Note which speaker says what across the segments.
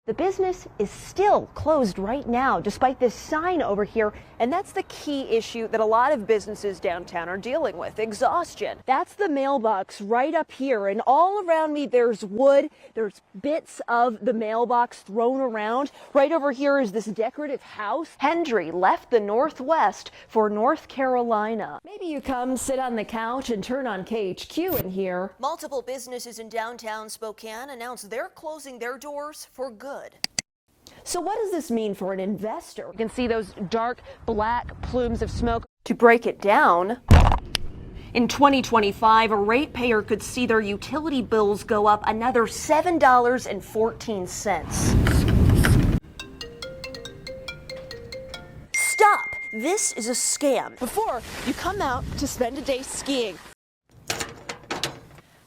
Speaker 1: The business is still closed right now, despite this sign over here. And that's the key issue that a lot of businesses downtown are dealing with, exhaustion. That's the mailbox right up here. And all around me, there's wood. There's bits of the mailbox thrown around. Right over here is this decorative house. Hendry left the Northwest for North Carolina. Maybe you come sit on the couch and turn on KHQ in here. Multiple businesses in downtown Spokane announced they're closing their doors for good. So what does this mean for an investor? You can see those dark black plumes of smoke. To break it down, in 2025, a ratepayer could see their utility bills go up another $7.14. Stop! This is a scam. Before you come out to spend a day skiing.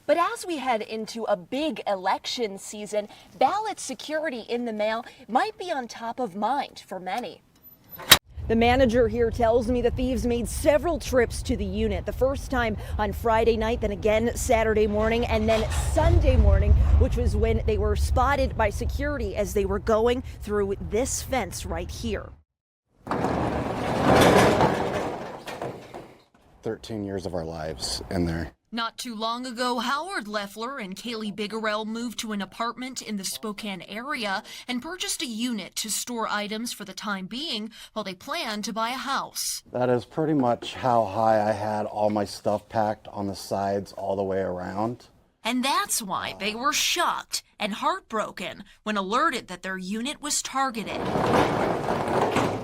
Speaker 1: But as we head into a big election season, ballot security in the mail might be on top of mind for many. The manager here tells me the thieves made several trips to the unit. The first time on Friday night, then again Saturday morning, and then Sunday morning, which was when they were spotted by security as they were going through this fence right here.
Speaker 2: 13 years of our lives in there.
Speaker 3: Not too long ago, Howard Leffler and Kaylee Bigarell moved to an apartment in the Spokane area and purchased a unit to store items for the time being while they planned to buy a house.
Speaker 2: That is pretty much how high I had all my stuff packed on the sides all the way around.
Speaker 3: And that's why they were shocked and heartbroken when alerted that their unit was targeted.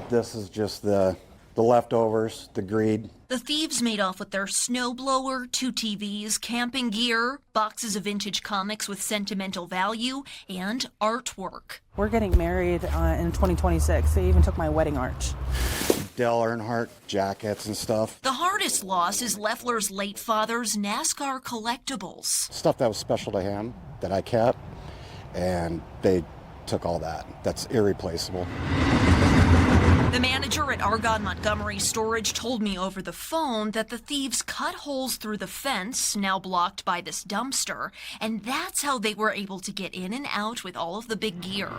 Speaker 2: This is just the leftovers, the greed.
Speaker 3: The thieves made off with their snowblower, 2 TVs, camping gear, boxes of vintage comics with sentimental value, and artwork.
Speaker 4: We're getting married in 2026. They even took my wedding arch.
Speaker 2: Dale Earnhardt jackets and stuff.
Speaker 3: The hardest loss is Leffler's late father's NASCAR collectibles.
Speaker 2: Stuff that was special to him that I kept, and they took all that. That's irreplaceable.
Speaker 3: The manager at Argonne Montgomery Storage told me over the phone that the thieves cut holes through the fence, now blocked by this dumpster, and that's how they were able to get in and out with all of the big gear.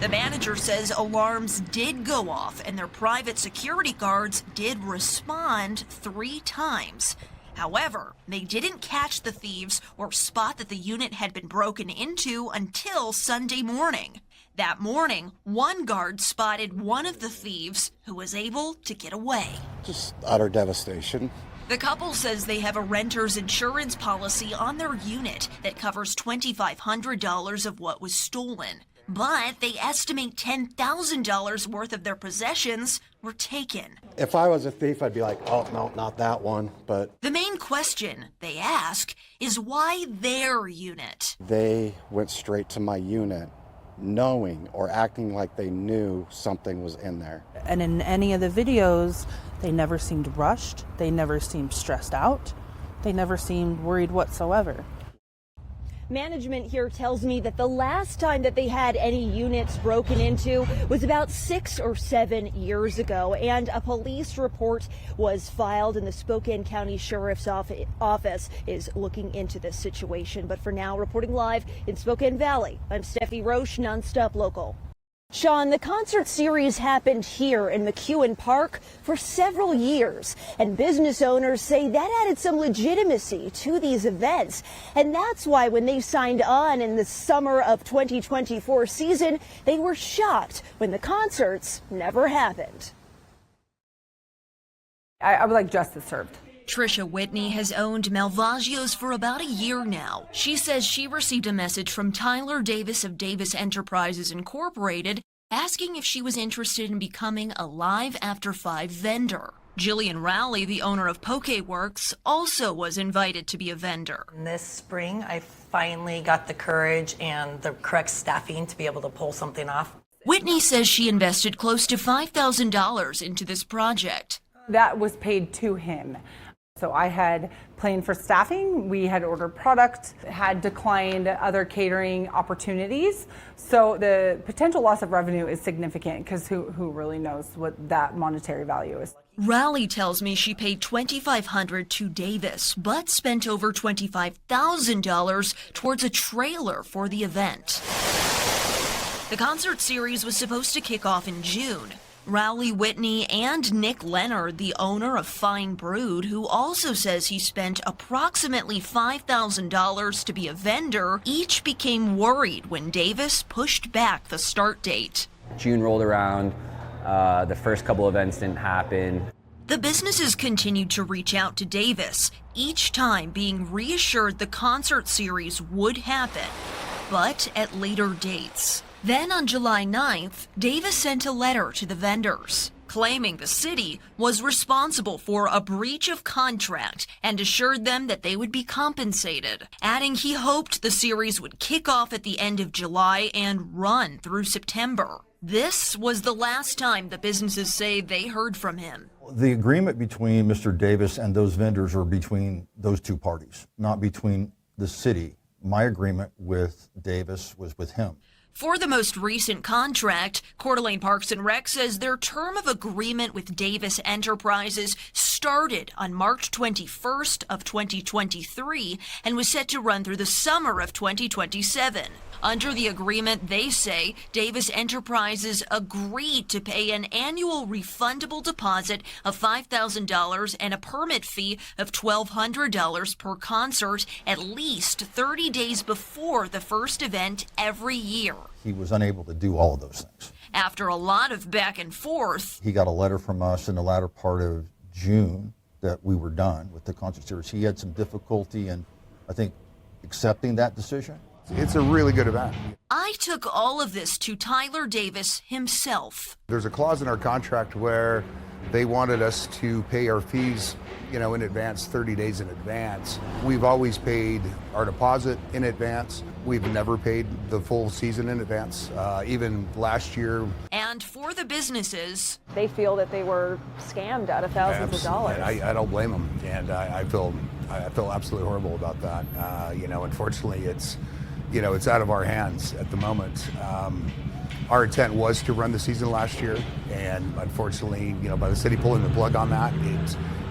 Speaker 3: The manager says alarms did go off and their private security guards did respond 3 times. However, they didn't catch the thieves or spot that the unit had been broken into until Sunday morning. That morning, one guard spotted one of the thieves who was able to get away.
Speaker 2: Just utter devastation.
Speaker 3: The couple says they have a renter's insurance policy on their unit that covers $2,500 of what was stolen. But they estimate $10,000 worth of their possessions were taken.
Speaker 2: If I was a thief, I'd be like, oh, no, not that one. But
Speaker 3: the main question they ask is why their unit?
Speaker 2: They went straight to my unit, knowing or acting like they knew something was in there.
Speaker 4: And in any of the videos, they never seemed rushed. They never seemed stressed out. They never seemed worried whatsoever.
Speaker 1: Management here tells me that the last time that they had any units broken into was about 6 or 7 years ago, and a police report was filed, and the Spokane County Sheriff's Office is looking into this situation. But for now, reporting live in Spokane Valley, I'm Steffi Roche, Nonstop Local. Sean, the concert series happened here in McEwen Park for several years, and business owners say that added some legitimacy to these events. And that's why when they signed on in the summer of 2024 season, they were shocked when the concerts never happened.
Speaker 5: I would like justice served.
Speaker 3: Trisha Whitney has owned Malvaggio's for about a year now. She says she received a message from Tyler Davis of Davis Enterprises Incorporated asking if she was interested in becoming a Live After 5 vendor. Jillian Rowley, the owner of Pokeworks, also was invited to be a vendor.
Speaker 6: This spring, I finally got the courage and the correct staffing to be able to pull something off.
Speaker 3: Whitney says she invested close to $5,000 into this project.
Speaker 5: That was paid to him. So I had planned for staffing, we had ordered product, had declined other catering opportunities. So the potential loss of revenue is significant because who really knows what that monetary value is.
Speaker 3: Rowley tells me she paid $2,500 to Davis, but spent over $25,000 towards a trailer for the event. The concert series was supposed to kick off in June. Rowley Whitney and Nick Leonard, the owner of Fine Brood, who also says he spent approximately $5,000 to be a vendor, each became worried when Davis pushed back the start date.
Speaker 7: June rolled around, the first couple events didn't happen.
Speaker 3: The businesses continued to reach out to Davis, each time being reassured the concert series would happen, but at later dates. Then on July 9th, Davis sent a letter to the vendors, claiming the city was responsible for a breach of contract and assured them that they would be compensated, adding he hoped the series would kick off at the end of July and run through September. This was the last time the businesses say they heard from him.
Speaker 8: The agreement between Mr. Davis and those vendors are between those two parties, not between the city. My agreement with Davis was with him.
Speaker 3: For the most recent contract, Coeur d'Alene Parks and Rec says their term of agreement with Davis Enterprises started on March 21st of 2023 and was set to run through the summer of 2027. Under the agreement, they say Davis Enterprises agreed to pay an annual refundable deposit of $5,000 and a permit fee of $1,200 per concert at least 30 days before the first event every year.
Speaker 8: He was unable to do all of those things.
Speaker 3: After a lot of back and forth,
Speaker 8: He got a letter from us in the latter part of June that we were done with the concert series. He had some difficulty in, I think, accepting that decision.
Speaker 9: It's a really good event.
Speaker 3: I took all of this to Tyler Davis himself.
Speaker 9: There's a clause in our contract where they wanted us to pay our fees, in advance, 30 days in advance. We've always paid our deposit in advance. We've never paid the full season in advance, even last year.
Speaker 3: And for the businesses,
Speaker 1: They feel that they were scammed out of thousands of dollars.
Speaker 9: I don't blame them, and I feel absolutely horrible about that. Unfortunately, it's out of our hands at the moment. Our intent was to run the season last year, and unfortunately, by the city pulling the plug on that,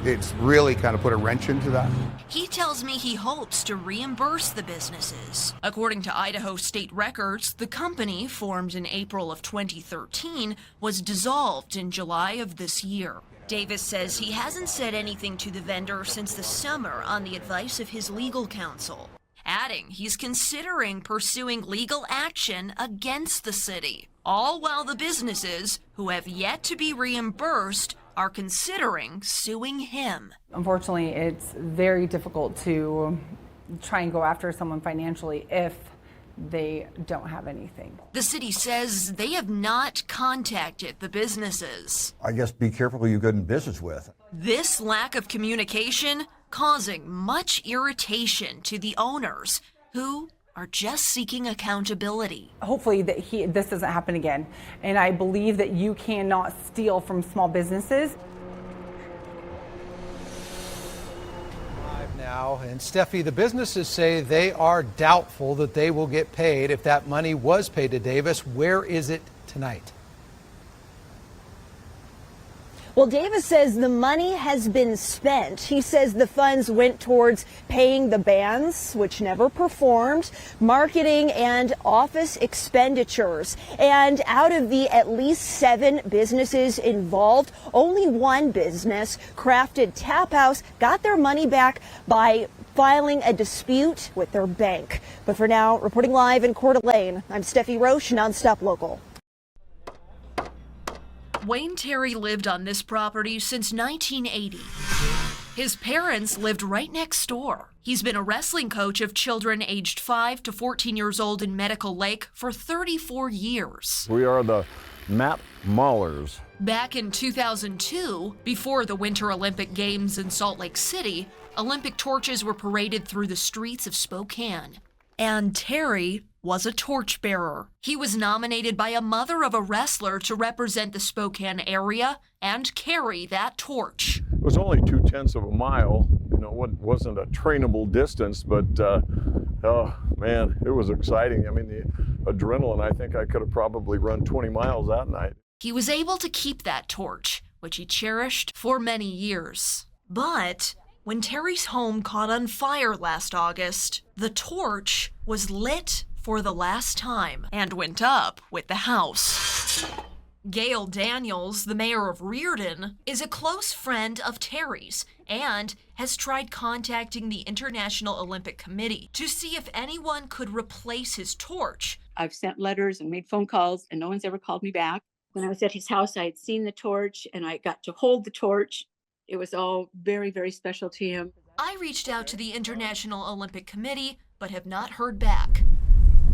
Speaker 9: it's really kind of put a wrench into that.
Speaker 3: he tells me he hopes to reimburse the businesses. According to Idaho state records, the company, formed in April of 2013, was dissolved in July of this year. Davis says he hasn't said anything to the vendor since the summer on the advice of his legal counsel, adding he's considering pursuing legal action against the city, all while the businesses, who have yet to be reimbursed, are considering suing him.
Speaker 5: Unfortunately, it's very difficult to try and go after someone financially if they don't have anything.
Speaker 3: The city says they have not contacted the businesses.
Speaker 8: I guess be careful who you go in business with.
Speaker 3: This lack of communication causing much irritation to the owners, who are just seeking accountability.
Speaker 5: Hopefully this doesn't happen again. And I believe that you cannot steal from small businesses.
Speaker 10: Now, and Steffi, the businesses say they are doubtful that they will get paid if that money was paid to Davis. Where is it tonight?
Speaker 1: Well, Davis says the money has been spent. He says the funds went towards paying the bands, which never performed, marketing, and office expenditures. And out of the at least 7 businesses involved, only one business, Crafted Tap House, got their money back by filing a dispute with their bank. But for now, reporting live in Coeur d'Alene, I'm Steffi Roche, Nonstop Local.
Speaker 3: Wayne Terry lived on this property since 1980. His parents lived right next door. He's been a wrestling coach of children aged 5 to 14 years old in Medical Lake for 34 years.
Speaker 11: We are the Map Maulers.
Speaker 3: Back in 2002, before the Winter Olympic Games in Salt Lake City, Olympic torches were paraded through the streets of Spokane. And Terry was a torchbearer. He was nominated by a mother of a wrestler to represent the Spokane area and carry that torch.
Speaker 11: It was only 0.2 of a mile. It wasn't a trainable distance, but oh man, it was exciting. I mean, the adrenaline, I think I could have probably run 20 miles that night.
Speaker 3: He was able to keep that torch, which he cherished for many years. But when Terry's home caught on fire last August, the torch was lit for the last time and went up with the House. Gail Daniels, the mayor of Reardon, is a close friend of Terry's and has tried contacting the International Olympic Committee to see if anyone could replace his torch.
Speaker 12: I've sent letters and made phone calls, and no one's ever called me back. When I was at his house, I had seen the torch, and I got to hold the torch. It was all very, very special to him.
Speaker 3: I reached out to the International Olympic Committee, but have not heard back.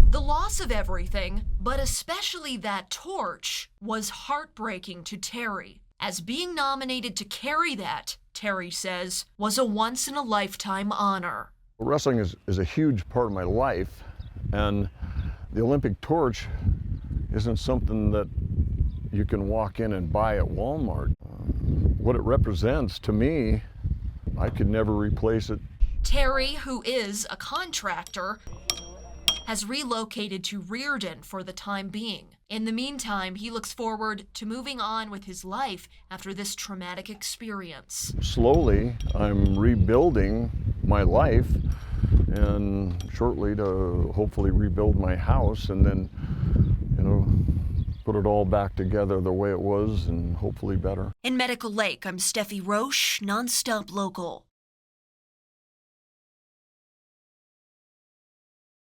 Speaker 3: The loss of everything, but especially that torch, was heartbreaking to Terry, as being nominated to carry that, Terry says, was a once-in-a-lifetime honor.
Speaker 11: Wrestling is a huge part of my life, and the Olympic torch isn't something that you can walk in and buy at Walmart. What it represents to me, I could never replace it.
Speaker 3: Terry, who is a contractor, has relocated to Reardon for the time being. In the meantime, he looks forward to moving on with his life after this traumatic experience.
Speaker 11: Slowly, I'm rebuilding my life, and shortly to hopefully rebuild my house, and then, put it all back together the way it was and hopefully better.
Speaker 3: In Medical Lake, I'm Steffi Roche, Nonstop Local.